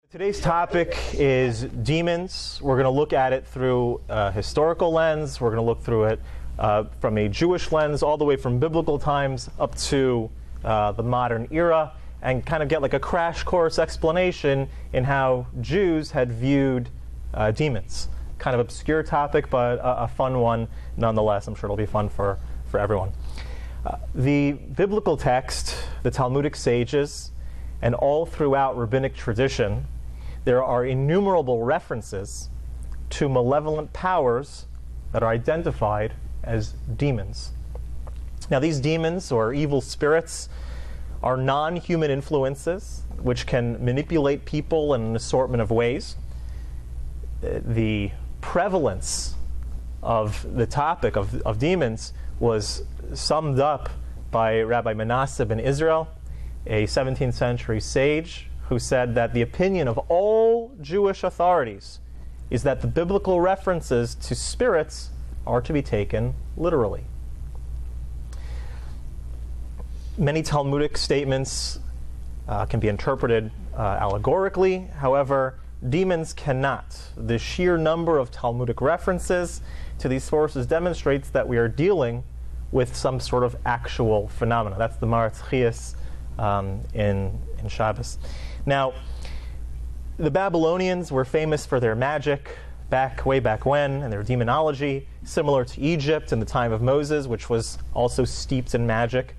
Today's topic is demons. We're going to look at it through a historical lens. We're going to look through it from a Jewish lens, all the way from biblical times up to the modern era, and kind of get like a crash course explanation in how Jews had viewed demons. Kind of obscure topic, but a fun one nonetheless. I'm sure it'll be fun for everyone. The biblical text, the Talmudic sages, and all throughout rabbinic tradition, there are innumerable references to malevolent powers that are identified as demons. Now, these demons, or evil spirits, are non-human influences which can manipulate people in an assortment of ways. The prevalence of the topic of demons was summed up by Rabbi Manasseh ben Israel, a 17th century sage, who said that the opinion of all Jewish authorities is that the biblical references to spirits are to be taken literally. Many Talmudic statements can be interpreted allegorically. However, demons cannot. The sheer number of Talmudic references to these sources demonstrates that we are dealing with some sort of actual phenomena. That's the Maratchias in Shabbos. Now, the Babylonians were famous for their magic way back when, and their demonology, similar to Egypt in the time of Moses, which was also steeped in magic.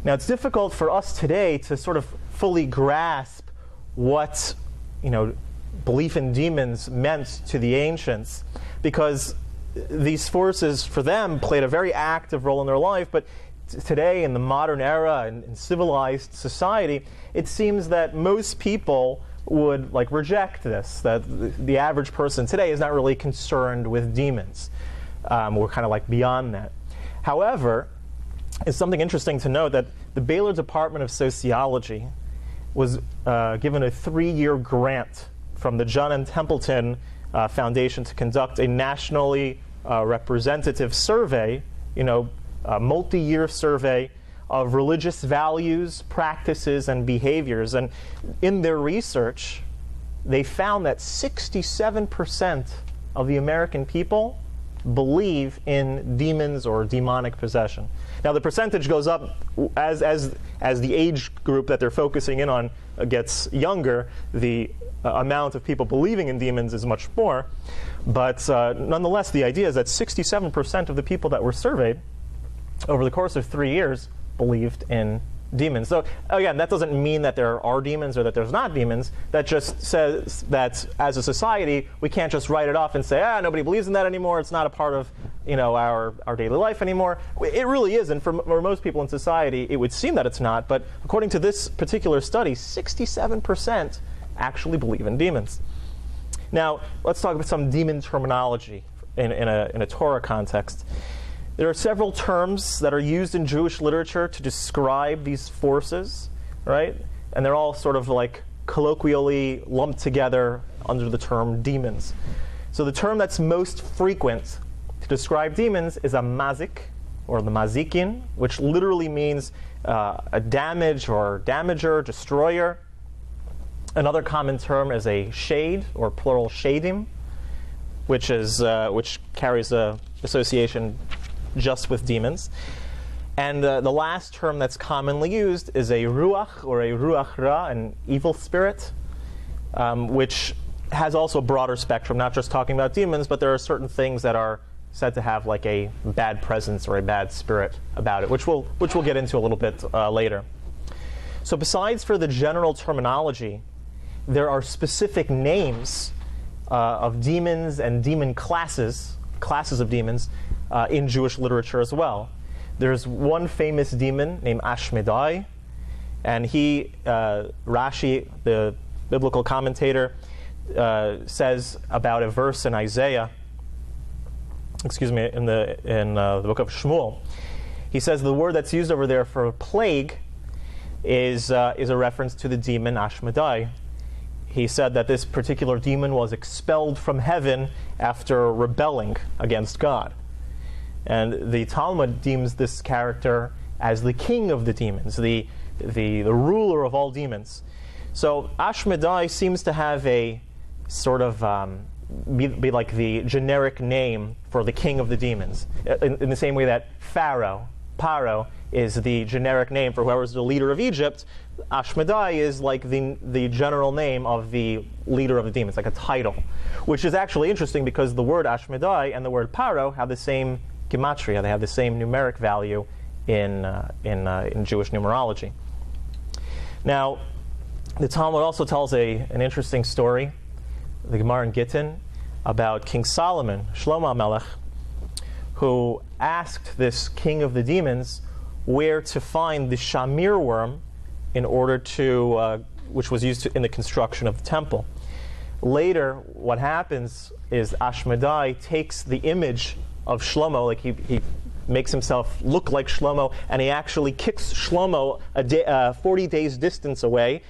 Now, it's difficult for us today to sort of fully grasp what, belief in demons meant to the ancients, because these forces, for them, played a very active role in their life, but today, in the modern era, in civilized society, it seems that most people would reject this, that the average person today is not really concerned with demons. We're kind of beyond that. However, it's something interesting to note that the Baylor Department of Sociology was given a 3-year grant from the John N. Templeton Foundation to conduct a nationally representative survey, a multi-year survey of religious values, practices, and behaviors. And in their research, they found that 67% of the American people believe in demons or demonic possession. Now, the percentage goes up as the age group that they're focusing in on gets younger. The amount of people believing in demons is much more. But nonetheless, the idea is that 67% of the people that were surveyed over the course of 3 years believed in demons. So again, that doesn't mean that there are demons or that there's not demons. That just says that as a society, we can't just write it off and say, nobody believes in that anymore. It's not a part of our daily life anymore. It really is, and for most people in society, it would seem that it's not. But according to this particular study, 67% actually believe in demons. Now, let's talk about some demon terminology in a Torah context. There are several terms that are used in Jewish literature to describe these forces, right? And they're all sort of colloquially lumped together under the term demons. So the term that's most frequent to describe demons is a mazik, or the mazikin, which literally means a damage or damager, destroyer. Another common term is a shade, or plural shadim, which carries a association just with demons. And the last term that's commonly used is a ruach, or a ruach ra, an evil spirit, which has also a broader spectrum, not just talking about demons, but there are certain things that are said to have a bad presence or a bad spirit about it, which we'll get into a little bit later. So besides for the general terminology, there are specific names of demons and demon classes of demons in Jewish literature as well. There's one famous demon named Ashmedai, and Rashi, the biblical commentator, says about a verse in Isaiah, in the book of Shmuel. He says the word that's used over there for plague is a reference to the demon Ashmedai. He said that this particular demon was expelled from heaven after rebelling against God. And the Talmud deems this character as the king of the demons, the ruler of all demons. So Ashmedai seems to have a sort of be like the generic name for the king of the demons, in the same way that Paro is the generic name for whoever's the leader of Egypt. Ashmedai is like the general name of the leader of the demons, like a title, which is actually interesting because the word Ashmedai and the word Paro have the same gematria. They have the same numeric value in Jewish numerology. Now, the Talmud also tells an interesting story, the Gemara in Gittin, about King Solomon, Shlomo Melech, who asked this king of the demons where to find the shamir worm in order to, which was used in the construction of the temple. Later, what happens is Ashmedai takes the image of Shlomo, like he makes himself look like Shlomo, and he actually kicks Shlomo 40 days distance away.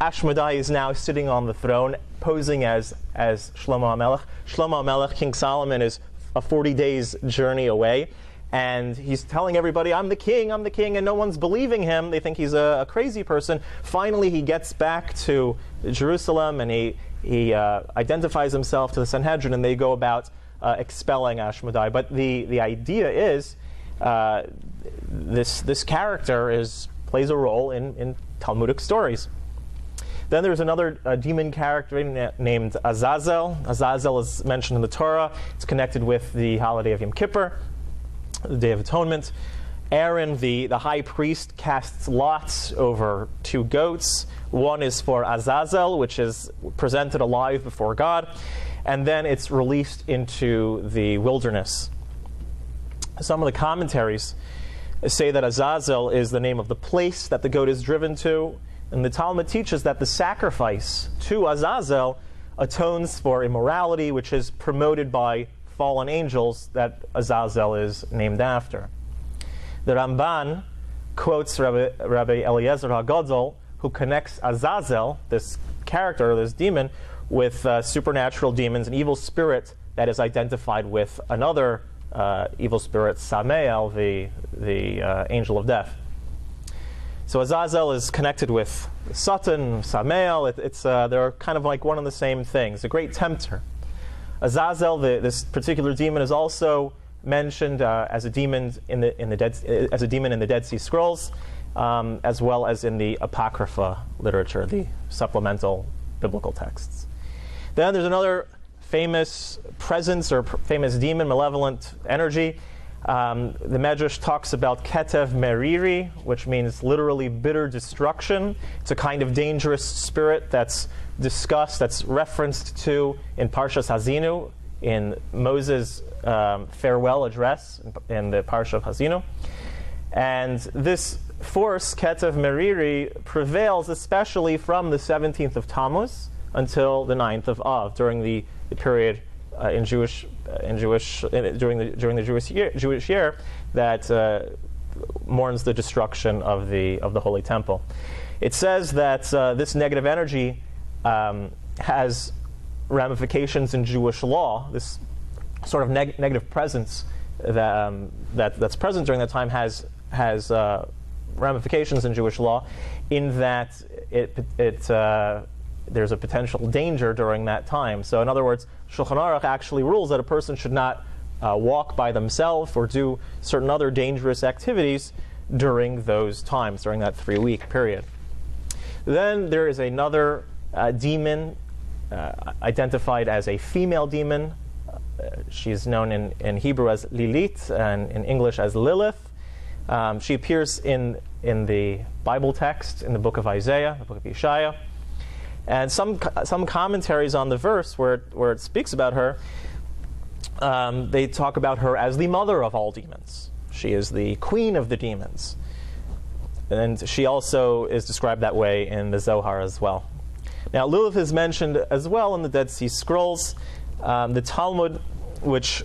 Ashmedai is now sitting on the throne, posing as Shlomo HaMelech. Shlomo HaMelech, King Solomon, is a 40 days journey away, and he's telling everybody, I'm the king, and no one's believing him. They think he's a crazy person. Finally, he gets back to Jerusalem, and he identifies himself to the Sanhedrin, and they go about expelling Ashmedai. But the idea is this character plays a role in Talmudic stories. Then there's another demon character named Azazel. Azazel is mentioned in the Torah. It's connected with the holiday of Yom Kippur, the Day of Atonement. Aaron, the high priest, casts lots over two goats. One is for Azazel, which is presented alive before God, and then it's released into the wilderness. Some of the commentaries say that Azazel is the name of the place that the goat is driven to. And the Talmud teaches that the sacrifice to Azazel atones for immorality, which is promoted by fallen angels that Azazel is named after. The Rambam quotes Rabbi Eliezer HaGadol, who connects Azazel, this character, this demon, with supernatural demons, an evil spirit that is identified with another evil spirit, Samael, the angel of death. So Azazel is connected with Satan, Samael. They're kind of like one and the same thing. It's a great tempter. Azazel, this particular demon, is also mentioned as a demon in the Dead Sea Scrolls, as well as in the Apocrypha literature, the supplemental biblical texts. Then there's another famous presence or famous demon, malevolent energy. The Medrash talks about Ketev Meriri, which means literally bitter destruction. It's a kind of dangerous spirit that's discussed, that's referenced to in Parshas Hazinu, in Moses' farewell address in the Parsha of Hazinu. And this force, Ketev Meriri, prevails especially from the 17th of Tammuz until the 9th of Av, during the period during the Jewish year that mourns the destruction of the Holy Temple. It says that this negative energy has ramifications in Jewish law. This sort of negative presence that's present during that time has ramifications in Jewish law, in that there's a potential danger during that time. So in other words, Shulchan Aruch actually rules that a person should not walk by themselves or do certain other dangerous activities during those times, during that 3-week period. Then there is another demon identified as a female demon. She's known in Hebrew as Lilith and in English as Lilith. She appears in the Bible text, in the book of Isaiah, the book of Yeshaya. And some commentaries on the verse where it speaks about her, they talk about her as the mother of all demons. She is the queen of the demons. And she also is described that way in the Zohar as well. Now, Lilith is mentioned as well in the Dead Sea Scrolls. The Talmud, which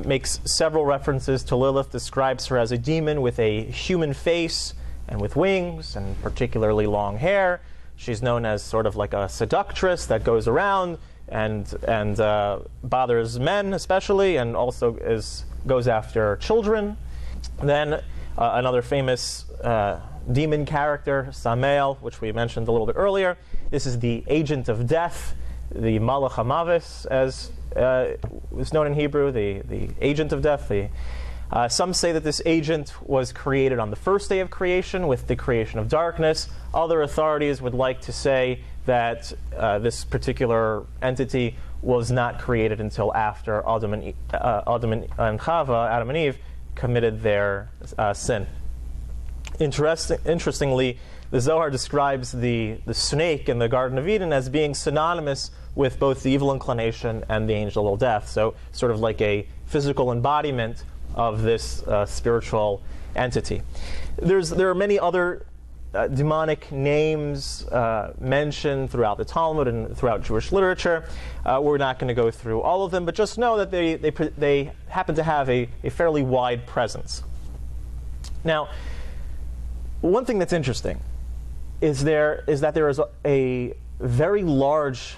makes several references to Lilith, describes her as a demon with a human face and with wings and particularly long hair. She's known as sort of like a seductress that goes around and bothers men especially, and also goes after children. Then another famous demon character, Samael, which we mentioned a little bit earlier, This is the agent of death, the Malach HaMavis, as is known in Hebrew, the agent of death. Some say that this agent was created on the first day of creation with the creation of darkness. Other authorities would like to say that this particular entity was not created until after Adam and Chava, Adam and Eve, committed their sin. Interestingly, the Zohar describes the snake in the Garden of Eden as being synonymous with both the evil inclination and the angel of death. So sort of like a physical embodiment of this spiritual entity. There are many other demonic names mentioned throughout the Talmud and throughout Jewish literature. We're not going to go through all of them, but just know that they happen to have a fairly wide presence. Now, one thing that's interesting is that there is a very large,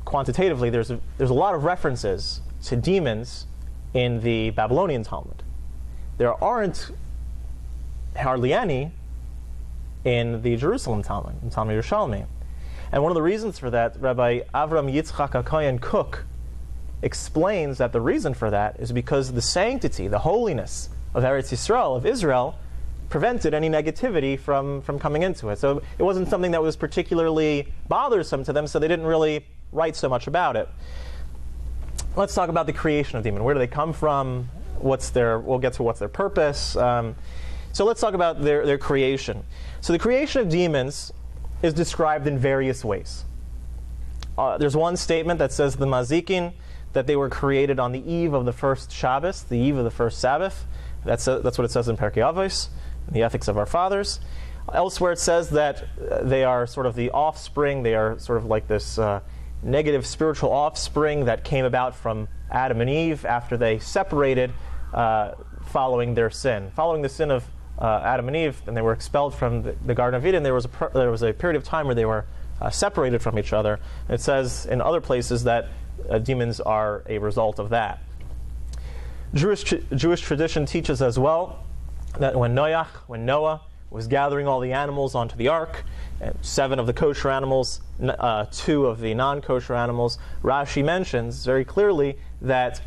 quantitatively, there's a lot of references to demons in the Babylonian Talmud. There aren't hardly any in the Jerusalem Talmud, in Talmud Yerushalmi. And one of the reasons for that, Rabbi Avram Yitzchak HaKohen Kook explains that the reason for that is because the sanctity, the holiness of Eretz Yisrael, of Israel, prevented any negativity from coming into it. So it wasn't something that was particularly bothersome to them, so they didn't really write so much about it. Let's talk about the creation of demon. Where do they come from? We'll get to what's their purpose. So let's talk about their creation. So the creation of demons is described in various ways. There's one statement that says the Mazikin, that they were created on the eve of the first Shabbos, the eve of the first Sabbath. That's what it says in Perkei Avos, in the Ethics of Our Fathers. Elsewhere it says that they are sort of the offspring, they are sort of like this negative spiritual offspring that came about from Adam and Eve after they separated following their sin. Following the sin of Adam and Eve, and they were expelled from the Garden of Eden, there was a period of time where they were separated from each other. And it says in other places that demons are a result of that. Jewish tradition teaches as well that when Noah was gathering all the animals onto the ark, 7 of the kosher animals, 2 of the non-kosher animals, Rashi mentions very clearly that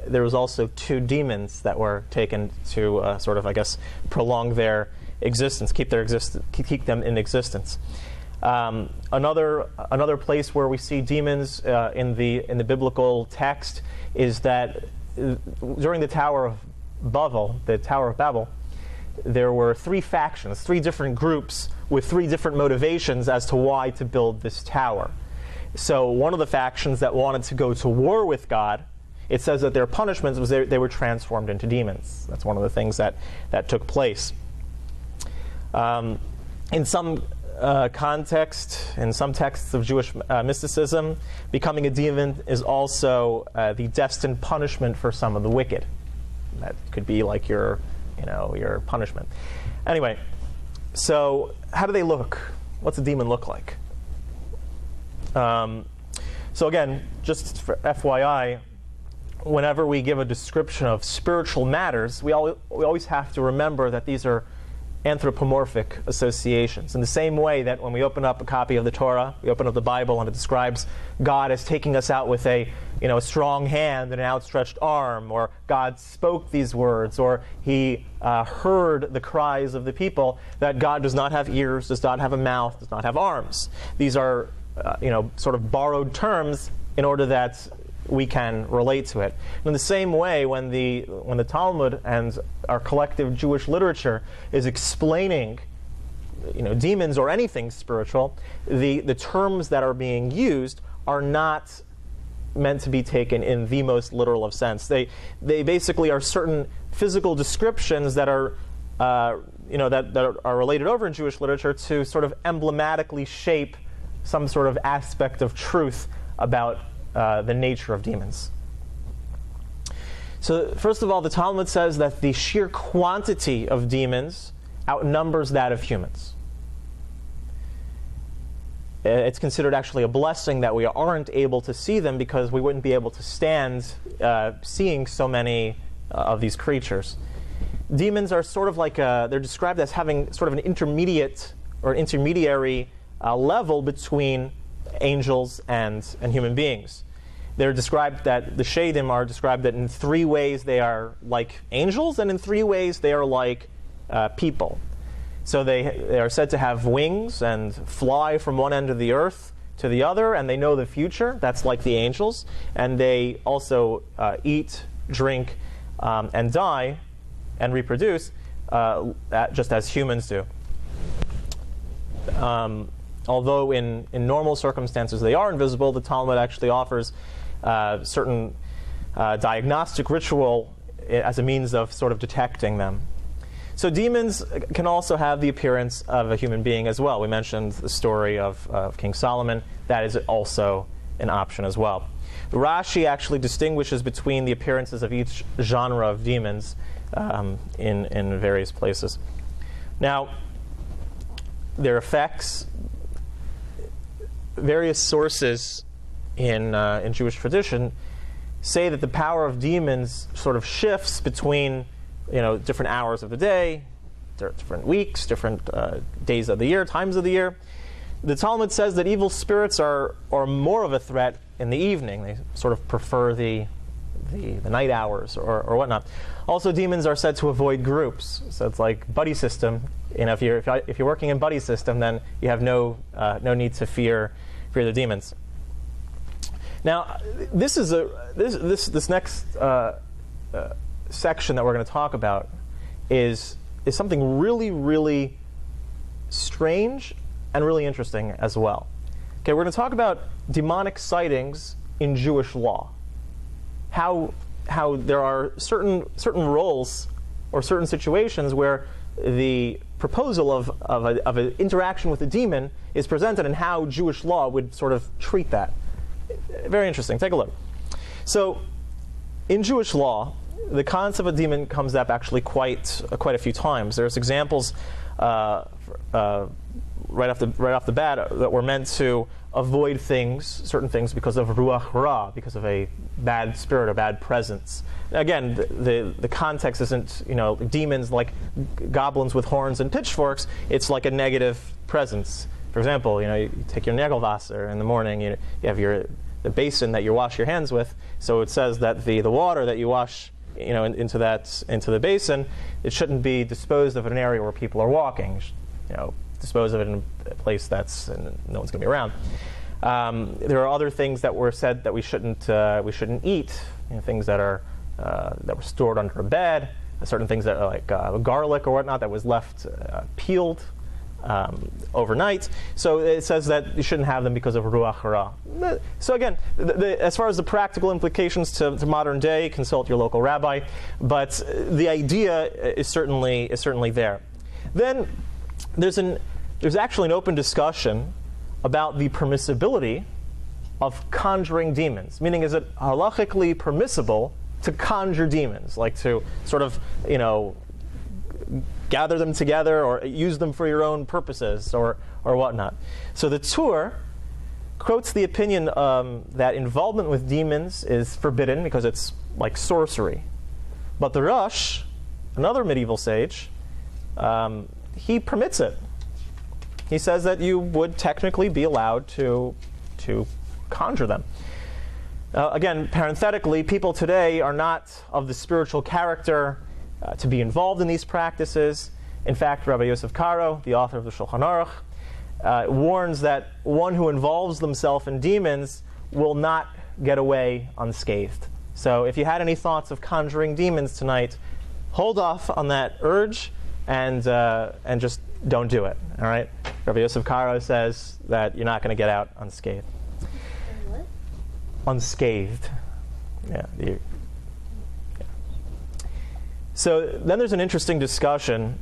there was also 2 demons that were taken to sort of, I guess, prolong their existence, keep them in existence. Another place where we see demons in the biblical text is that during the Tower of Babel, there were 3 factions, 3 different groups with 3 different motivations as to why to build this tower. So one of the factions that wanted to go to war with God, it says that their punishment was they were transformed into demons. That's one of the things that took place. In some context, in some texts of Jewish mysticism, becoming a demon is also the destined punishment for some of the wicked. That could be like your punishment. Anyway, so how do they look? What's a demon look like? So again, just for FYI, whenever we give a description of spiritual matters, we always have to remember that these are anthropomorphic associations. In the same way that when we open up a copy of the Torah, we open up the Bible and it describes God as taking us out with a strong hand and an outstretched arm, or God spoke these words, or He heard the cries of the people, that God does not have ears, does not have a mouth, does not have arms. These are sort of borrowed terms in order that we can relate to it. In the same way, when the Talmud and our collective Jewish literature is explaining demons or anything spiritual, the terms that are being used are not meant to be taken in the most literal of sense. They basically are certain physical descriptions that are that are related over in Jewish literature to sort of emblematically shape some sort of aspect of truth about the nature of demons. So first of all, the Talmud says that the sheer quantity of demons outnumbers that of humans. It's considered actually a blessing that we aren't able to see them, because we wouldn't be able to stand seeing so many of these creatures. Demons are sort of like they're described as having sort of an intermediate or an intermediary level between angels and human beings. They're described that the Shadim are described that in 3 ways they are like angels, and in 3 ways they are like people. So they are said to have wings and fly from one end of the earth to the other, and they know the future. That's like the angels. And they also eat, drink, and die, and reproduce, just as humans do. Although in normal circumstances they are invisible, the Talmud actually offers certain diagnostic ritual as a means of sort of detecting them. So demons can also have the appearance of a human being as well. We mentioned the story of King Solomon. That is also an option as well. Rashi actually distinguishes between the appearances of each genre of demons in various places. Now, their effects, various sources in Jewish tradition say that the power of demons sort of shifts between different hours of the day, different weeks, different days of the year, times of the year. The Talmud says that evil spirits are more of a threat in the evening. They sort of prefer the night hours or whatnot. Also, demons are said to avoid groups. So it's like buddy system. If you're working in buddy system, then you have no need to fear the demons. Now, this next section that we're going to talk about is something really, really strange and really interesting as well. Okay, we're going to talk about demonic sightings in Jewish law. How there are certain roles or certain situations where the proposal of an interaction with a demon is presented, and how Jewish law would sort of treat that. Very interesting. Take a look. So, in Jewish law, the concept of a demon comes up actually quite a few times. There's examples right off the bat that were meant to avoid certain things because of ruach ra, because of a bad spirit or bad presence. Again, the context isn't demons like goblins with horns and pitchforks. It's like a negative presence. For example, you take your Nagelwasser in the morning. You have the basin that you wash your hands with. So it says that the water that you wash into the basin, it shouldn't be disposed of in an area where people are walking. Dispose of it in a place that's no one's going to be around. There are other things that were said that we shouldn't eat. Things that were stored under a bed. Certain things that are like garlic or whatnot that was left peeled overnight. So it says that you shouldn't have them because of ruach ra. So again, as far as the practical implications to modern day, consult your local rabbi. But the idea is certainly there. Then there's actually an open discussion about the permissibility of conjuring demons. Meaning, is it halachically permissible to conjure demons, like to sort of gather them together or use them for your own purposes or whatnot? So the Torah quotes the opinion that involvement with demons is forbidden because it's like sorcery. But the Rosh, another medieval sage, he permits it. He says that you would technically be allowed to conjure them. Again, parenthetically, people today are not of the spiritual character to be involved in these practices. In fact, Rabbi Yosef Karo, the author of the Shulchan Aruch, warns that one who involves themselves in demons will not get away unscathed. So if you had any thoughts of conjuring demons tonight, hold off on that urge and just don't do it. All right? Rabbi Yosef Karo says that you're not going to get out unscathed. What? Unscathed. Yeah. So then there's an interesting discussion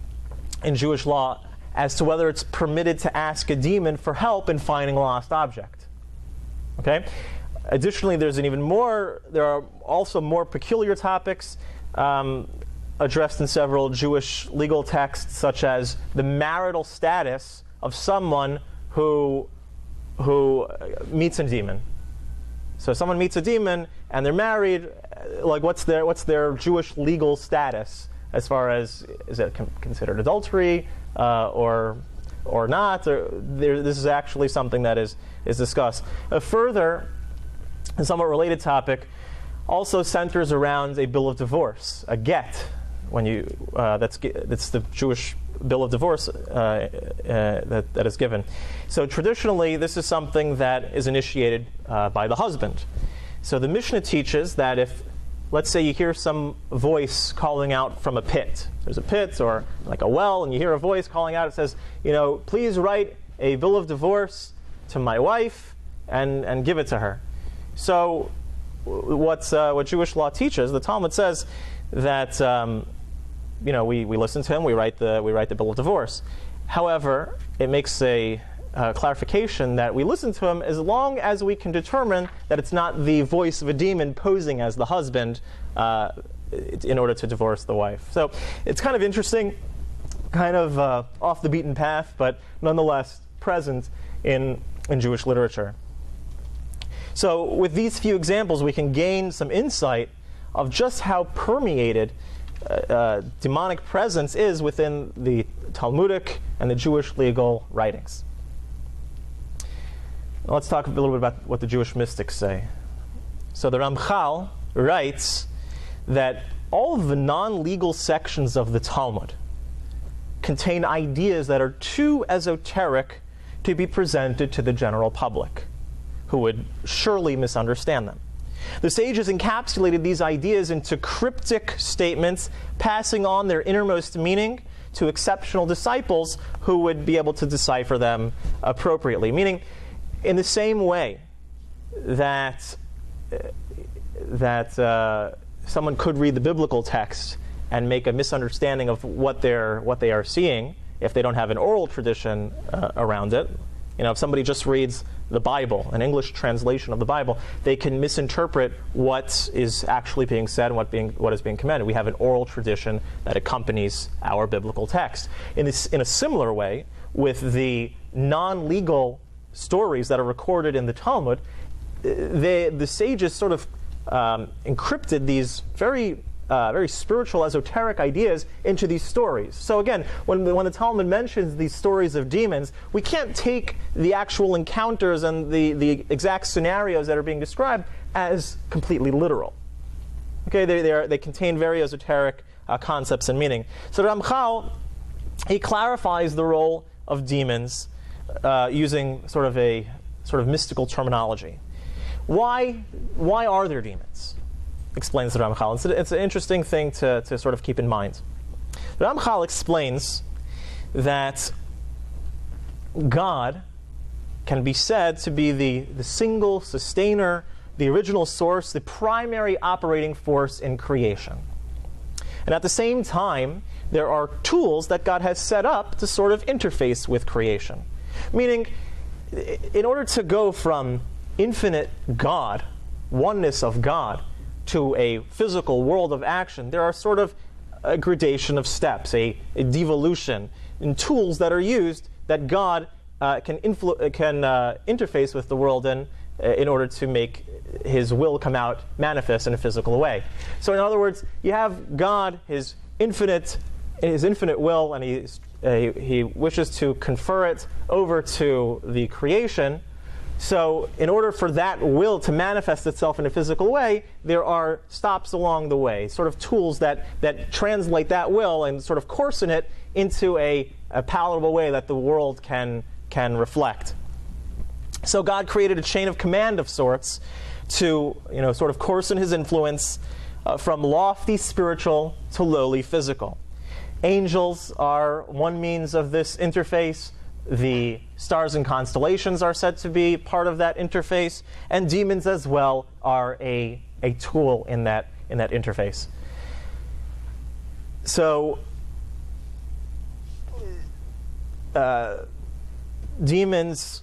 in Jewish law as to whether it's permitted to ask a demon for help in finding a lost object. Okay? Additionally, there are also more peculiar topics addressed in several Jewish legal texts, such as the marital status of someone who meets a demon. So someone meets a demon and they're married. Like, what's their Jewish legal status as far as, is it considered adultery or or not. This is actually something that is discussed. A further, and somewhat related topic also centers around a bill of divorce, a get. When that's the Jewish bill of divorce that is given. So traditionally, this is something that is initiated by the husband. So the Mishnah teaches that if, let's say, you hear some voice calling out from a pit. There's a pit or like a well, and you hear a voice calling out. It says, please write a bill of divorce to my wife and give it to her. So what Jewish law teaches, the Talmud says that we listen to him, we write the bill of divorce. However, it makes a clarification that we listen to him as long as we can determine that it's not the voice of a demon posing as the husband in order to divorce the wife. So it's kind of interesting, kind of off the beaten path, but nonetheless present in Jewish literature. So with these few examples, we can gain some insight of just how permeated demonic presence is within the Talmudic and the Jewish legal writings. Now let's talk a little bit about what the Jewish mystics say. So the Ramchal writes that all of the non-legal sections of the Talmud contain ideas that are too esoteric to be presented to the general public, who would surely misunderstand them. The sages encapsulated these ideas into cryptic statements, passing on their innermost meaning to exceptional disciples who would be able to decipher them appropriately. Meaning, in the same way that someone could read the biblical text and make a misunderstanding of what they are seeing if they don't have an oral tradition around it. If somebody just reads the Bible, an English translation of the Bible, they can misinterpret what is actually being said and what is being commanded. We have an oral tradition that accompanies our biblical text. In a similar way, with the non-legal stories that are recorded in the Talmud, the sages sort of encrypted these very spiritual, esoteric ideas into these stories. So again, when the Talmud mentions these stories of demons, we can't take the actual encounters and the exact scenarios that are being described as completely literal. Okay, they contain very esoteric concepts and meaning. So Ramchal, he clarifies the role of demons using sort of mystical terminology. Why are there demons? Explains the Ramchal. It's an interesting thing to sort of keep in mind. The Ramchal explains that God can be said to be the single sustainer, the original source, the primary operating force in creation. And at the same time, there are tools that God has set up to sort of interface with creation. Meaning, in order to go from infinite God, oneness of God, to a physical world of action, there are sort of a gradation of steps, a devolution, and tools that are used that God can interface with the world in order to make His will come out manifest in a physical way. So in other words, you have God, His infinite will, and He wishes to confer it over to the creation. So in order for that will to manifest itself in a physical way, there are stops along the way, sort of tools that translate that will and sort of coarsen it into a palatable way that the world can reflect. So God created a chain of command of sorts to sort of coarsen His influence from lofty spiritual to lowly physical. Angels are one means of this interface. The stars and constellations are said to be part of that interface, and demons as well are a tool in that interface. So demons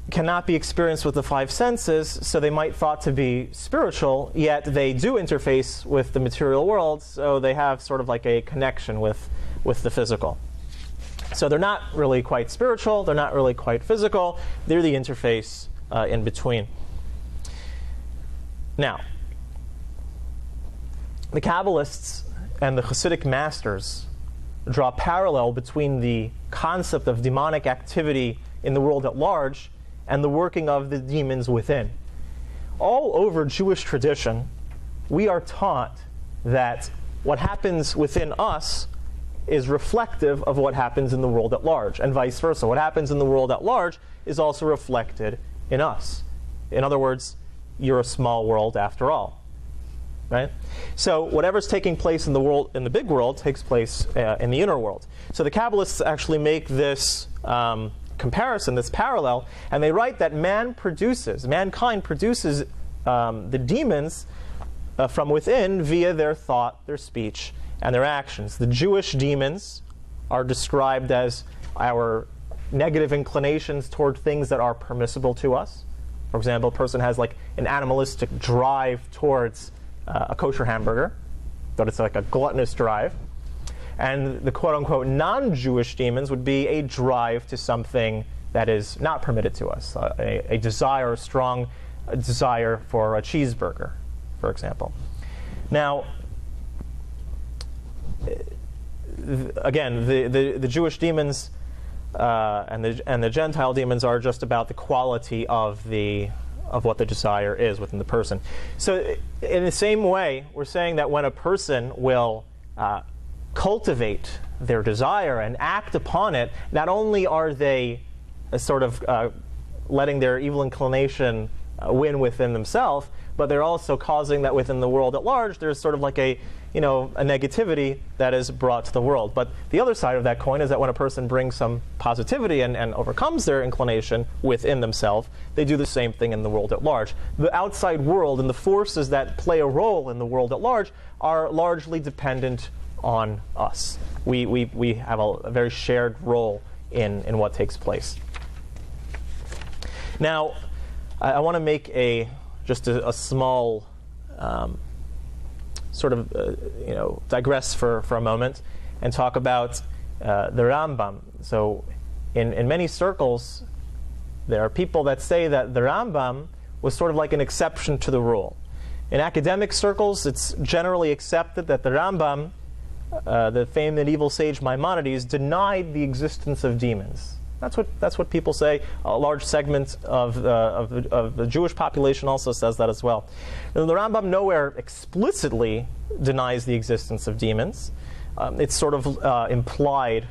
cannot be experienced with the five senses, so they might thought to be spiritual, yet they do interface with the material world, so they have sort of like a connection with the physical. So they're not really quite spiritual, they're not really quite physical, they're the interface in between. Now, the Kabbalists and the Hasidic masters draw parallel between the concept of demonic activity in the world at large and the working of the demons within. All over Jewish tradition, we are taught that what happens within us is reflective of what happens in the world at large, and vice versa. What happens in the world at large is also reflected in us. In other words, you're a small world after all. Right? So whatever's taking place in the world, in the big world, takes place in the inner world. So the Kabbalists actually make this comparison, this parallel, and they write that mankind produces the demons from within via their thought, their speech, and their actions. The Jewish demons are described as our negative inclinations toward things that are permissible to us. For example, a person has like an animalistic drive towards a kosher hamburger, but it's like a gluttonous drive. And the quote-unquote non-Jewish demons would be a drive to something that is not permitted to us, a desire, a strong desire for a cheeseburger, for example. Now, again, the Jewish demons and the Gentile demons are just about the quality of what the desire is within the person. So in the same way, we're saying that when a person will cultivate their desire and act upon it, not only are they sort of letting their evil inclination win within themselves, but they're also causing that within the world at large, there's sort of like a negativity that is brought to the world. But the other side of that coin is that when a person brings some positivity and overcomes their inclination within themselves, they do the same thing in the world at large. The outside world and the forces that play a role in the world at large are largely dependent on us. We have a very shared role in what takes place. Now, I want to make just a small sort of digress for a moment and talk about the Rambam. So in many circles, there are people that say that the Rambam was sort of like an exception to the rule. In academic circles, it's generally accepted that the Rambam, the famed medieval sage Maimonides, denied the existence of demons. That's what people say. A large segment of the Jewish population also says that as well. And the Rambam nowhere explicitly denies the existence of demons. It's sort of implied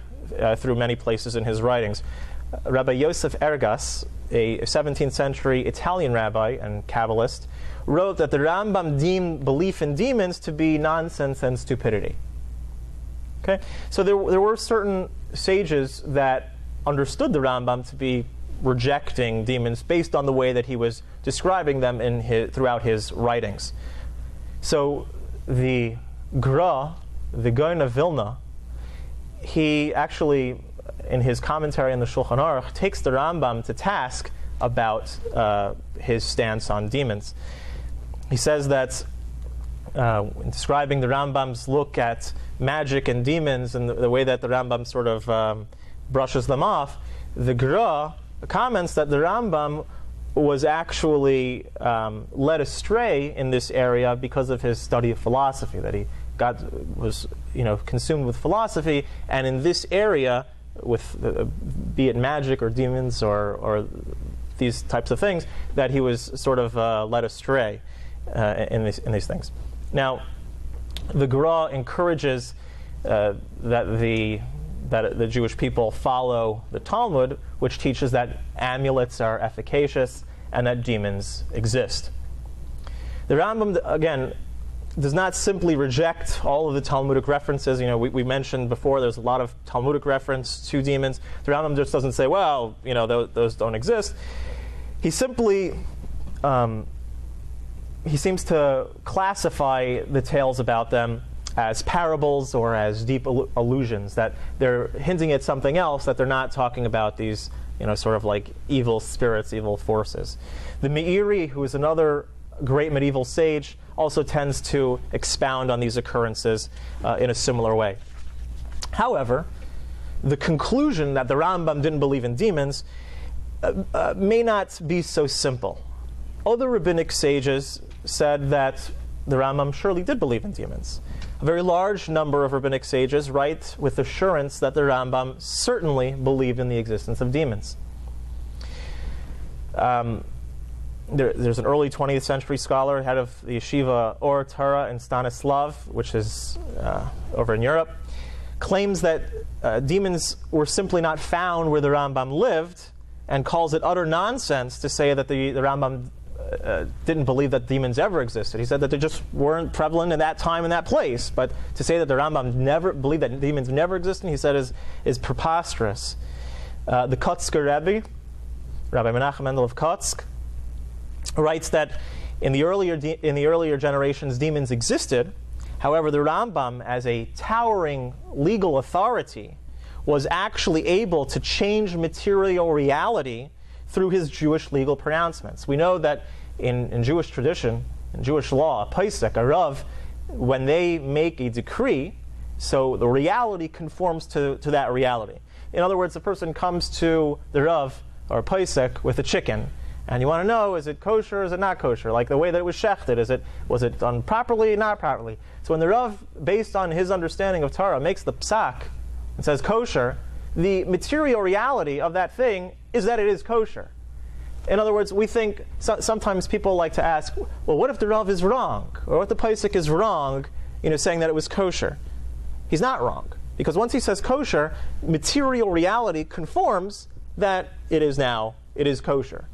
through many places in his writings. Rabbi Yosef Ergas, a 17th century Italian rabbi and Kabbalist, wrote that the Rambam deemed belief in demons to be nonsense and stupidity. Okay, so there were certain sages that understood the Rambam to be rejecting demons based on the way that he was describing them throughout his writings. So the Gra, the Gaon of Vilna, he actually, in his commentary on the Shulchan Aruch, takes the Rambam to task about his stance on demons. He says that, in describing the Rambam's look at magic and demons and the way that the Rambam sort of brushes them off, the Gra comments that the Rambam was actually led astray in this area because of his study of philosophy, that he was consumed with philosophy, and in this area, with be it magic or demons or these types of things, that he was sort of led astray in these things. Now, the Gra encourages that the Jewish people follow the Talmud, which teaches that amulets are efficacious and that demons exist. The Rambam, again, does not simply reject all of the Talmudic references. We mentioned before there's a lot of Talmudic reference to demons. The Rambam just doesn't say, well, those don't exist. He simply he seems to classify the tales about them as parables or as deep allusions, that they're hinting at something else, that they're not talking about these, sort of like evil spirits, evil forces. The Meiri, who is another great medieval sage, also tends to expound on these occurrences in a similar way. However, the conclusion that the Rambam didn't believe in demons may not be so simple. Other rabbinic sages said that the Rambam surely did believe in demons. A very large number of rabbinic sages write with assurance that the Rambam certainly believed in the existence of demons. There's an early 20th century scholar, head of the yeshiva Rohr Torah in Stanislav, which is over in Europe, claims that demons were simply not found where the Rambam lived, and calls it utter nonsense to say that the Rambam didn't believe that demons ever existed. He said that they just weren't prevalent in that time and that place. But to say that the Rambam never believed that demons never existed, he said, is preposterous. The Kotzker Rebbe, Rabbi Menachem Mendel of Kotzk, writes that in the earlier generations, demons existed. However, the Rambam, as a towering legal authority, was actually able to change material reality through his Jewish legal pronouncements. We know that in Jewish tradition, in Jewish law, a posek, a rav, when they make a decree, so the reality conforms to that reality. In other words, a person comes to the rav or a posek with a chicken, and you want to know, is it kosher or is it not kosher? Like the way that it was shechted, was it done properly, not properly? So when the rav, based on his understanding of Torah, makes the psak and says kosher, the material reality of that thing is that it is kosher. In other words, we think, sometimes people like to ask, well, what if the Rav is wrong? Or what if the Pesach is wrong, saying that it was kosher? He's not wrong. Because once he says kosher, material reality conforms that it is kosher.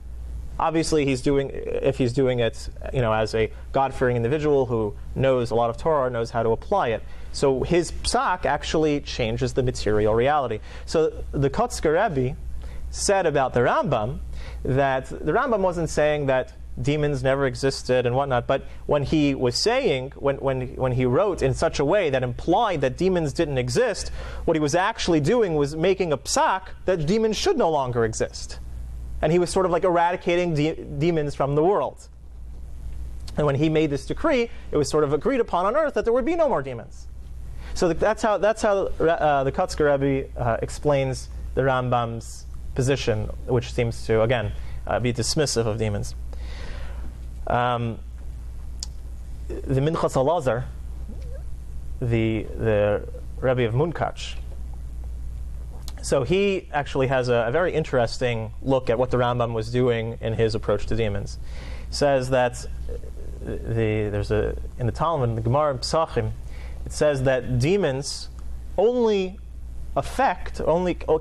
Obviously, if he's doing it as a God-fearing individual who knows a lot of Torah, knows how to apply it. So his psak actually changes the material reality. So the Kotzker Rebbe said about the Rambam that the Rambam wasn't saying that demons never existed and whatnot, but when he was saying, when he wrote in such a way that implied that demons didn't exist, what he was actually doing was making a psak that demons should no longer exist. And he was sort of like eradicating demons from the world. And when he made this decree, it was sort of agreed upon on earth that there would be no more demons. So that's how the Kotzker Rebbe explains the Rambam's position, which seems to, again, be dismissive of demons. The Minchas Elazar, the Rebbe of Munkach, so he actually has a very interesting look at what the Rambam was doing in his approach to demons. He says that in the Talmud, in the Gemara in Pesachim, it says that demons can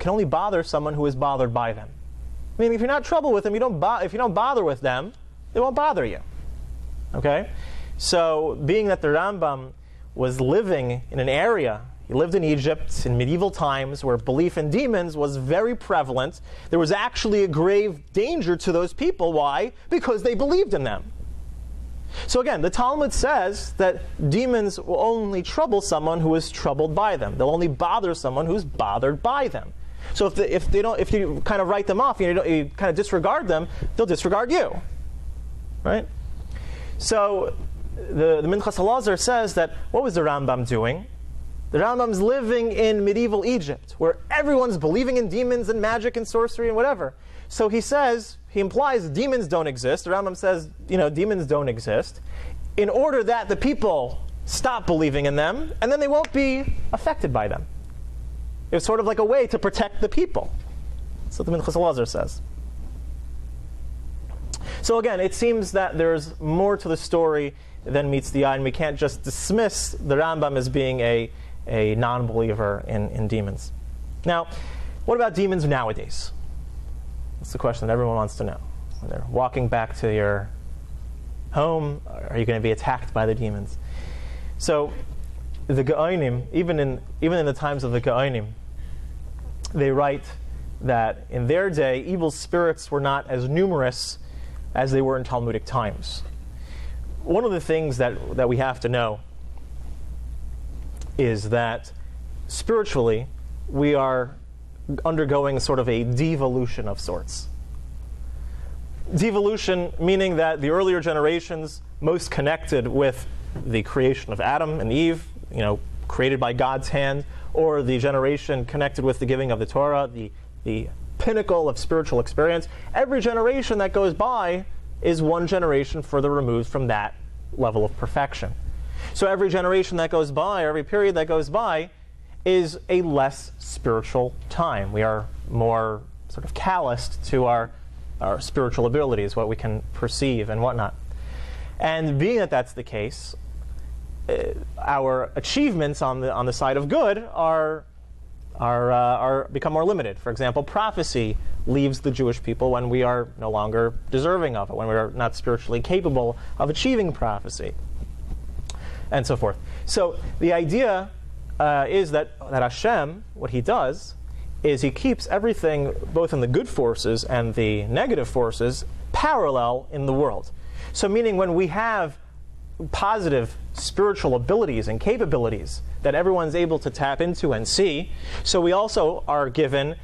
only bother someone who is bothered by them. I mean, if you're not trouble with them, if you don't bother with them, they won't bother you. Okay? So, being that the Rambam was living in an area, he lived in Egypt in medieval times where belief in demons was very prevalent, there was actually a grave danger to those people. Why? Because they believed in them. So again, the Talmud says that demons will only trouble someone who is troubled by them. They'll only bother someone who's bothered by them. So if you kind of write them off, you kind of disregard them, they'll disregard you, right? So the Minchas Elazar says that what was the Rambam doing? The Rambam's living in medieval Egypt, where everyone's believing in demons and magic and sorcery and whatever. So he implies demons don't exist. The Rambam says, demons don't exist, in order that the people stop believing in them, and then they won't be affected by them. It was sort of like a way to protect the people. That's what the Minchas Elazar says. So again, it seems that there's more to the story than meets the eye, and we can't just dismiss the Rambam as being a non-believer in demons. Now, what about demons nowadays? That's the question that everyone wants to know. When they're walking back to your home, are you going to be attacked by the demons? So, the Gaonim, even in the times of the Gaonim, they write that in their day, evil spirits were not as numerous as they were in Talmudic times. One of the things that we have to know is that spiritually, we are undergoing sort of a devolution of sorts. Devolution meaning that the earlier generations, most connected with the creation of Adam and Eve, created by God's hand, or the generation connected with the giving of the Torah, the pinnacle of spiritual experience, every generation that goes by is one generation further removed from that level of perfection. So every generation that goes by, or every period that goes by, is a less spiritual time. We are more sort of calloused to our spiritual abilities, what we can perceive and whatnot. And being that that's the case, our achievements on the side of good are become more limited. For example, prophecy leaves the Jewish people when we are no longer deserving of it, when we are not spiritually capable of achieving prophecy, and so forth. So the idea is that Hashem, what he does, is he keeps everything, both in the good forces and the negative forces, parallel in the world. So meaning when we have positive spiritual abilities and capabilities that everyone's able to tap into and see, so we also are given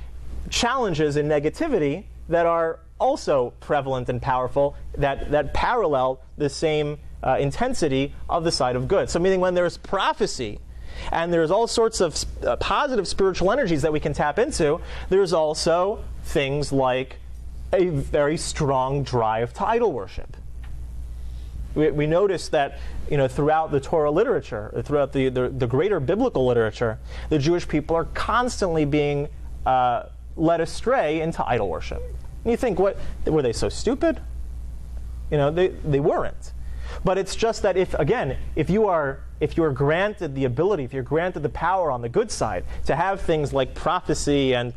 challenges in negativity that are also prevalent and powerful, that parallel the same intensity of the side of good. So meaning when there's prophecy and there's all sorts of positive spiritual energies that we can tap into, there's also things like a very strong drive to idol worship. We notice that, throughout the Torah literature, throughout the greater biblical literature, the Jewish people are constantly being led astray into idol worship. And you think, what, were they so stupid? They weren't. But it's just that if you are granted the ability, if you're granted the power on the good side to have things like prophecy and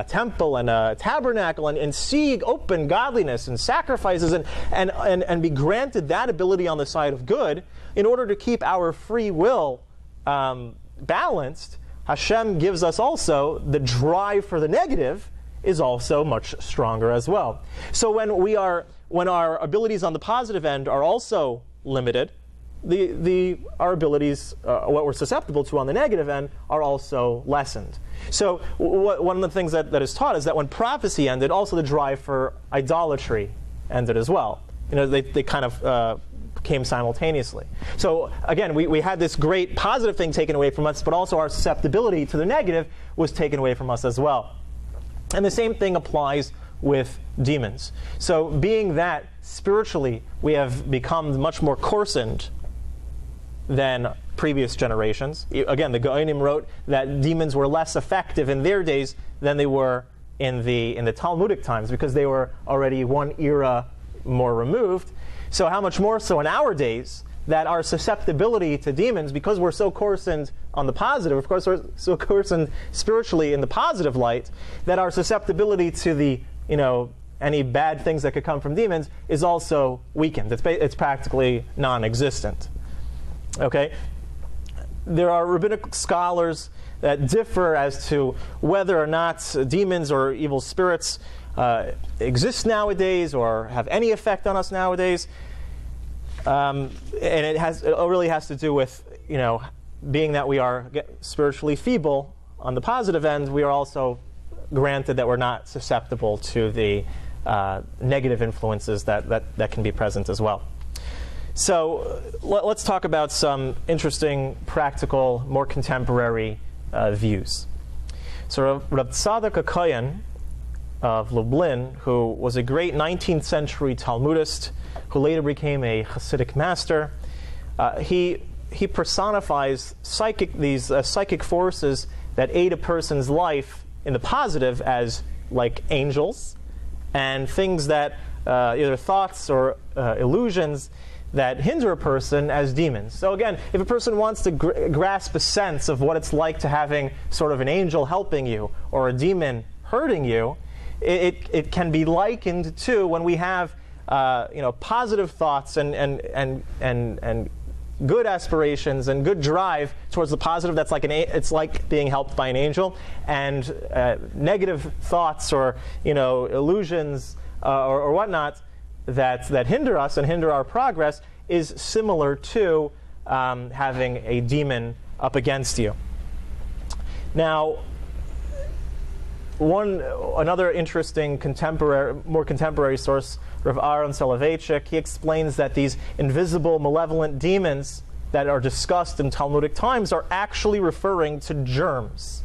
temple and tabernacle and see open godliness and sacrifices and be granted that ability on the side of good, in order to keep our free will balanced, Hashem gives us also the drive for the negative is also much stronger as well. So when our abilities on the positive end are also limited, our abilities, what we're susceptible to on the negative end, are also lessened. So one of the things that is taught is that when prophecy ended, also the drive for idolatry ended as well. They kind of came simultaneously. So again, we had this great positive thing taken away from us, but also our susceptibility to the negative was taken away from us as well. And the same thing applies with demons. So being that spiritually we have become much more coarsened than previous generations. Again, the Goinim wrote that demons were less effective in their days than they were in the Talmudic times, because they were already one era more removed. So how much more so in our days, that our susceptibility to demons, because we're so coarsened on the positive, of course we're so coarsened spiritually in the positive light, that our susceptibility to the, any bad things that could come from demons is also weakened. It's practically non-existent. Okay? There are rabbinic scholars that differ as to whether or not demons or evil spirits exist nowadays or have any effect on us nowadays. And it really has to do with, being that we are spiritually feeble on the positive end, we are also granted that we're not susceptible to the negative influences that can be present as well. So let's talk about some interesting, practical, more contemporary views. So Reb Tzadok HaKohen of Lublin, who was a great 19th century Talmudist, who later became a Hasidic master, he personifies these psychic forces that aid a person's life in the positive as like angels, and things that either thoughts or illusions that hinder a person as demons. So again, if a person wants to grasp a sense of what it's like to having sort of an angel helping you or a demon hurting you, it can be likened to when we have positive thoughts and good aspirations and good drive towards the positive. That's like it's like being helped by an angel, and negative thoughts or illusions or whatnot that hinder us and hinder our progress is similar to having a demon up against you. Now, another interesting more contemporary source, Rav Aaron Soloveitchik, he explains that these invisible, malevolent demons that are discussed in Talmudic times are actually referring to germs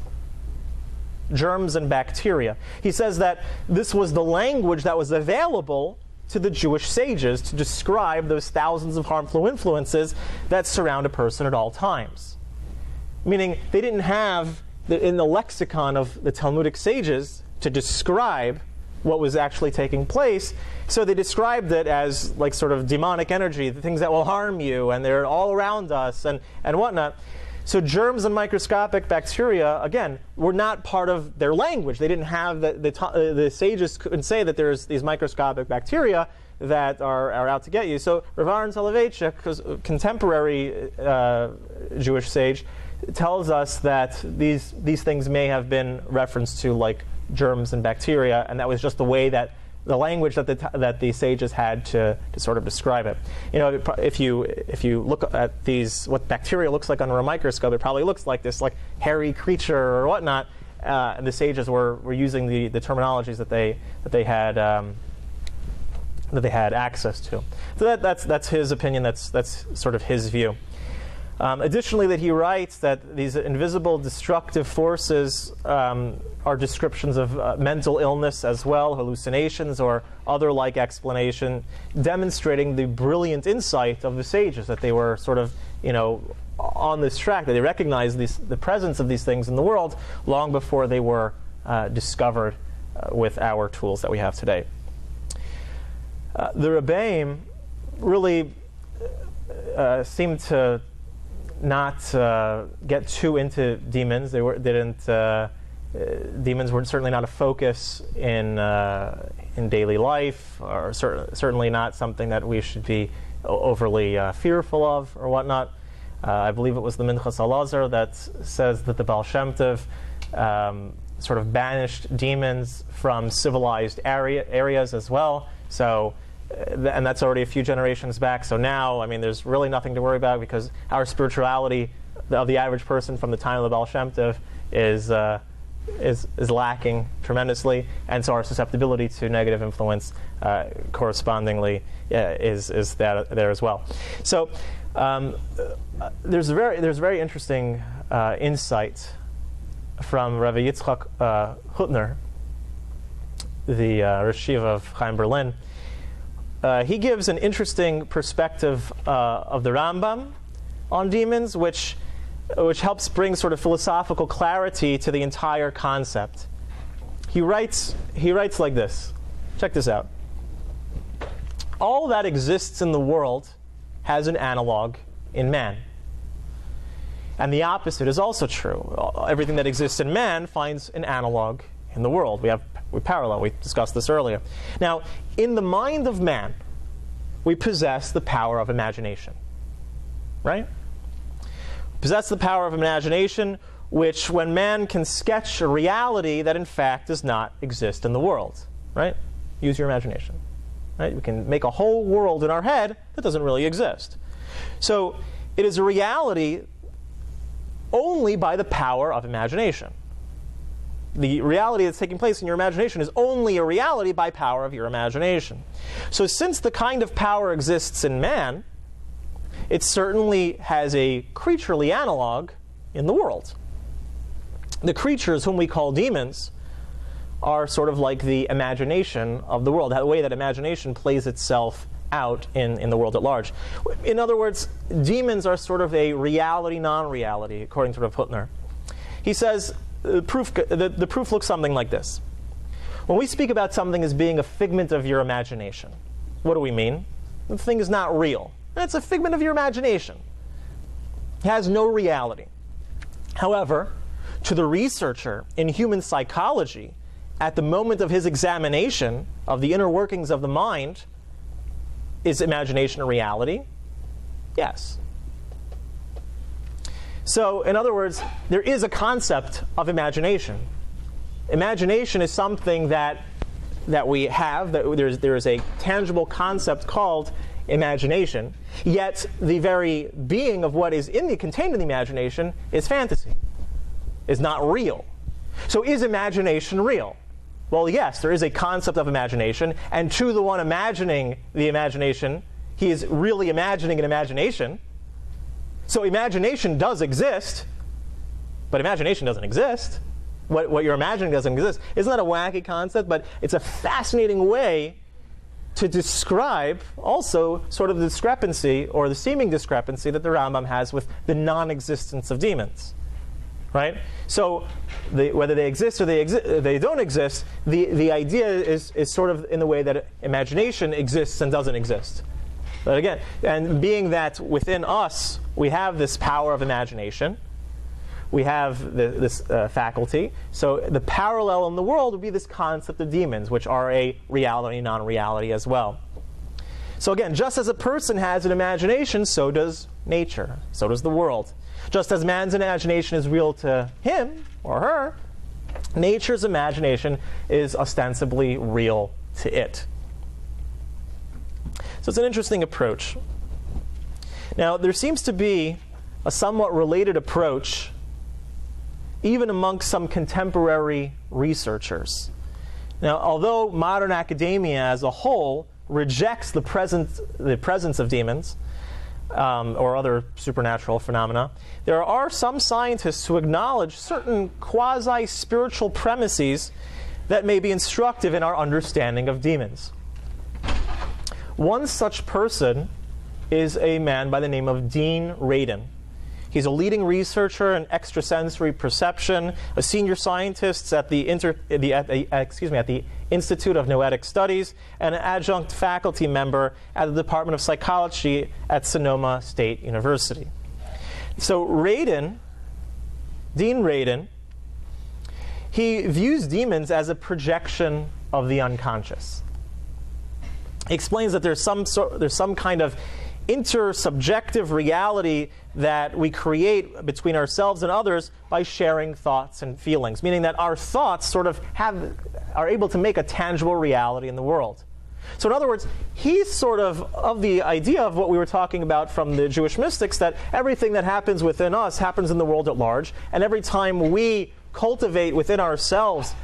and bacteria. He says that this was the language that was available to the Jewish sages to describe those thousands of harmful influences that surround a person at all times. Meaning, they didn't have, in the lexicon of the Talmudic sages, to describe what was actually taking place, so they described it as like sort of demonic energy, the things that will harm you, and they're all around us, and whatnot. So germs and microscopic bacteria, again, were not part of their language. They didn't have the sages couldn't say that there's these microscopic bacteria that are out to get you. So Rav Aaron Soloveitchik, contemporary Jewish sage, tells us that these things may have been referenced to like germs and bacteria, and that was just the way that the language that the sages had to sort of describe it. You know, if you look at these, what bacteria looks like under a microscope, it probably looks like this like hairy creature or whatnot. And the sages were using the terminologies that they had access to. So that's his opinion. That's sort of his view. Additionally, that he writes that these invisible destructive forces are descriptions of mental illness as well, hallucinations or other like explanation, demonstrating the brilliant insight of the sages, that they were sort of, you know, on this track, that they recognized the presence of these things in the world long before they were discovered with our tools that we have today. The Rebbeim really seemed to not get too into demons. Demons were certainly not a focus in daily life, or certainly not something that we should be overly fearful of or whatnot. I believe it was the Minchas Elazar that says that the Baal Shem Tov sort of banished demons from civilized areas as well. So. And that's already a few generations back. So now, I mean, there's really nothing to worry about, because our spirituality of the average person from the time of the Baal Shem Tov is lacking tremendously, and so our susceptibility to negative influence correspondingly is there as well. So there's very interesting insight from Rabbi Yitzchak Hutner, the Rosh Yeshiva of Chaim Berlin. He gives an interesting perspective of the Rambam on demons, which helps bring sort of philosophical clarity to the entire concept. He writes like this. Check this out. All that exists in the world has an analog in man. And the opposite is also true. Everything that exists in man finds an analog in the world. We parallel. We discussed this earlier. Now, in the mind of man, we possess the power of imagination. Right? We possess the power of imagination, which, when man can sketch a reality that in fact does not exist in the world. Right? Use your imagination. Right? We can make a whole world in our head that doesn't really exist. So it is a reality only by the power of imagination. The reality that's taking place in your imagination is only a reality by power of your imagination. So since the kind of power exists in man, it certainly has a creaturely analog in the world. The creatures, whom we call demons, are sort of like the imagination of the world, the way that imagination plays itself out in the world at large. In other words, demons are sort of a reality, non-reality, according to Rav Hutner. He says, the proof looks something like this. When we speak about something as being a figment of your imagination, what do we mean? The thing is not real. It's a figment of your imagination. It has no reality. However, to the researcher in human psychology, at the moment of his examination of the inner workings of the mind, is imagination a reality? Yes. So, in other words, there is a concept of imagination. Imagination is something that we have, that there is a tangible concept called imagination, yet the very being of what is contained in the imagination is fantasy, is not real. So is imagination real? Well, yes, there is a concept of imagination, and to the one imagining the imagination, he is really imagining an imagination. So imagination does exist, but imagination doesn't exist. What you're imagining doesn't exist. Isn't that a wacky concept? But it's a fascinating way to describe also sort of the discrepancy or the seeming discrepancy that the Rambam has with the non-existence of demons. Right? So whether they exist or they don't exist, the idea is sort of in the way that imagination exists and doesn't exist. But again, and being that within us we have this power of imagination, we have this faculty, so the parallel in the world would be this concept of demons, which are a reality, non-reality as well. So again, just as a person has an imagination, so does nature, so does the world. Just as man's imagination is real to him or her, nature's imagination is ostensibly real to it. So it's an interesting approach. Now, there seems to be a somewhat related approach even amongst some contemporary researchers. Now, although modern academia as a whole rejects the presence of demons, or other supernatural phenomena, there are some scientists who acknowledge certain quasi-spiritual premises that may be instructive in our understanding of demons. One such person is a man by the name of Dean Radin. He's a leading researcher in extrasensory perception, a senior scientist at the Institute of Noetic Studies, and an adjunct faculty member at the Department of Psychology at Sonoma State University. So Dean Radin, he views demons as a projection of the unconscious. He explains that there's some kind of intersubjective reality that we create between ourselves and others by sharing thoughts and feelings, meaning that our thoughts sort of are able to make a tangible reality in the world. So in other words, he's sort of the idea of what we were talking about from the Jewish mystics, that everything that happens within us happens in the world at large, and every time we cultivate within ourselves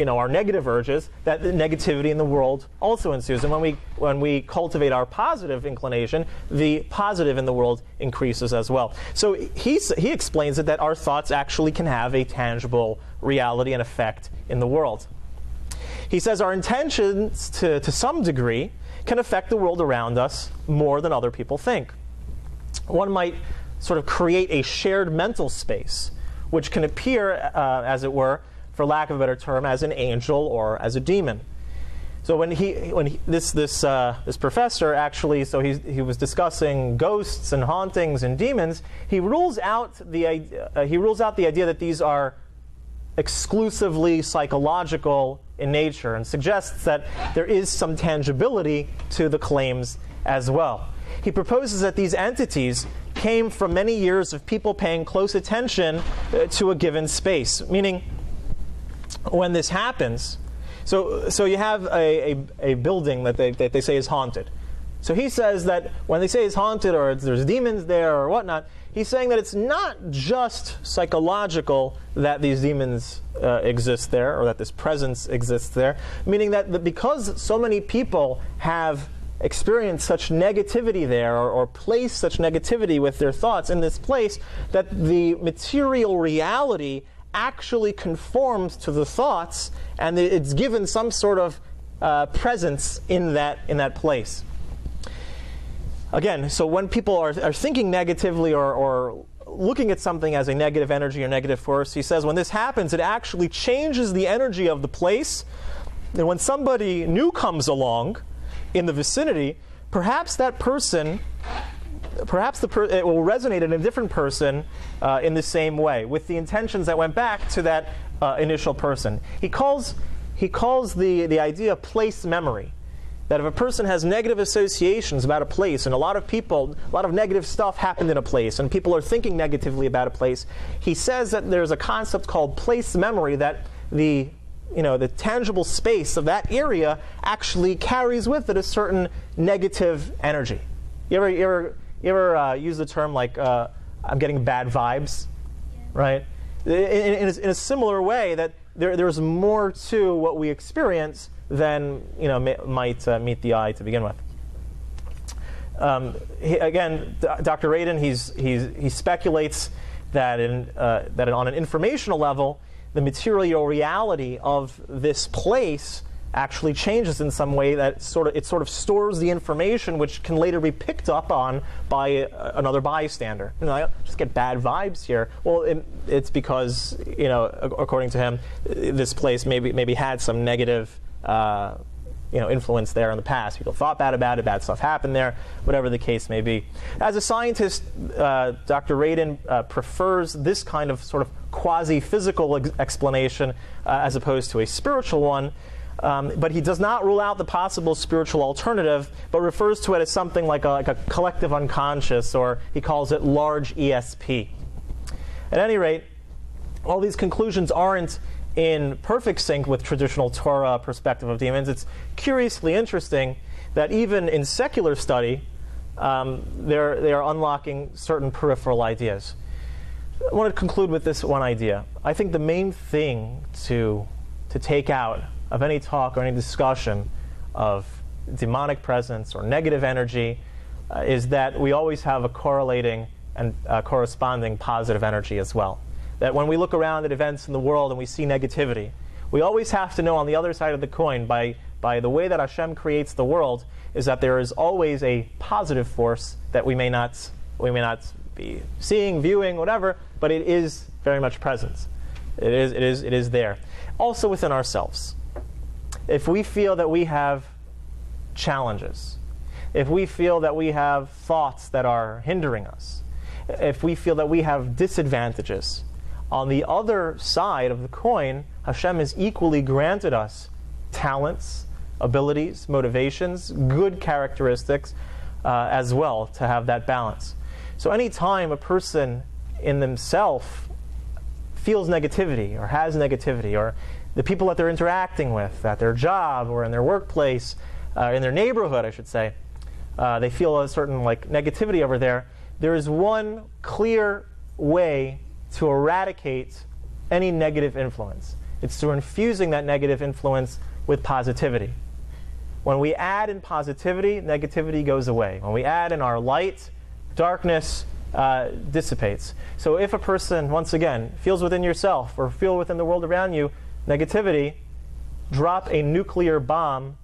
our negative urges, that the negativity in the world also ensues. And when we cultivate our positive inclination, the positive in the world increases as well. So he explains it that our thoughts actually can have a tangible reality and effect in the world. He says our intentions, to some degree, can affect the world around us more than other people think. One might sort of create a shared mental space, which can appear, as it were, for lack of a better term, as an angel or as a demon. So this professor actually, so he was discussing ghosts and hauntings and demons. He rules out the idea that these are exclusively psychological in nature, and suggests that there is some tangibility to the claims as well. He proposes that these entities came from many years of people paying close attention to a given space, meaning when this happens, so you have a building that they say is haunted. So he says that when they say it's haunted or there's demons there or whatnot, he's saying that it's not just psychological that these demons exist there or that this presence exists there, meaning that because so many people have experienced such negativity there or placed such negativity with their thoughts in this place, that the material reality actually conforms to the thoughts, and it's given some sort of presence in that place. Again, so when people are thinking negatively or looking at something as a negative energy or negative force, he says when this happens, it actually changes the energy of the place. And when somebody new comes along in the vicinity, perhaps that person, it will resonate in a different person in the same way, with the intentions that went back to that initial person. He calls the idea place memory. That if a person has negative associations about a place, and a lot of negative stuff happened in a place, and people are thinking negatively about a place, he says that there's a concept called place memory, that the tangible space of that area actually carries with it a certain negative energy. You ever use the term like, I'm getting bad vibes, right? In a similar way, that there's more to what we experience than might meet the eye to begin with. Dr. Radin, he speculates that on an informational level, the material reality of this place actually changes in some way that it sort of stores the information which can later be picked up on by another bystander. I just get bad vibes here. Well, it's because, according to him, this place maybe had some negative influence there in the past. People thought bad about it, bad stuff happened there, whatever the case may be. As a scientist, Dr. Radin prefers this kind of sort of quasi-physical explanation as opposed to a spiritual one, but he does not rule out the possible spiritual alternative, but refers to it as something like a collective unconscious, or he calls it large ESP. At any rate, all these conclusions aren't in perfect sync with traditional Torah perspective of demons. It's curiously interesting that even in secular study, they are unlocking certain peripheral ideas. I want to conclude with this one idea. I think the main thing to take out of any talk or any discussion of demonic presence or negative energy is that we always have a correlating and corresponding positive energy as well. That when we look around at events in the world and we see negativity, we always have to know on the other side of the coin, by the way that Hashem creates the world, is that there is always a positive force that we may not be seeing, viewing, whatever, but it is very much present. It is there. Also within ourselves. If we feel that we have challenges, if we feel that we have thoughts that are hindering us, if we feel that we have disadvantages, on the other side of the coin, Hashem has equally granted us talents, abilities, motivations, good characteristics as well to have that balance. So any time a person in themselves feels negativity or has negativity, or the people that they're interacting with at their job or in their workplace, in their neighborhood, I should say, they feel a certain negativity over there, there is one clear way to eradicate any negative influence. It's through infusing that negative influence with positivity. When we add in positivity, negativity goes away. When we add in our light, darkness dissipates. So if a person, once again, feels within yourself or feel within the world around you negativity, drop a nuclear bomb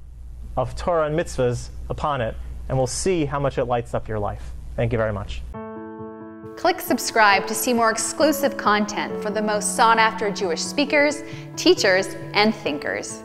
of Torah and mitzvahs upon it, and we'll see how much it lights up your life. Thank you very much. Click subscribe to see more exclusive content for the most sought-after Jewish speakers, teachers, and thinkers.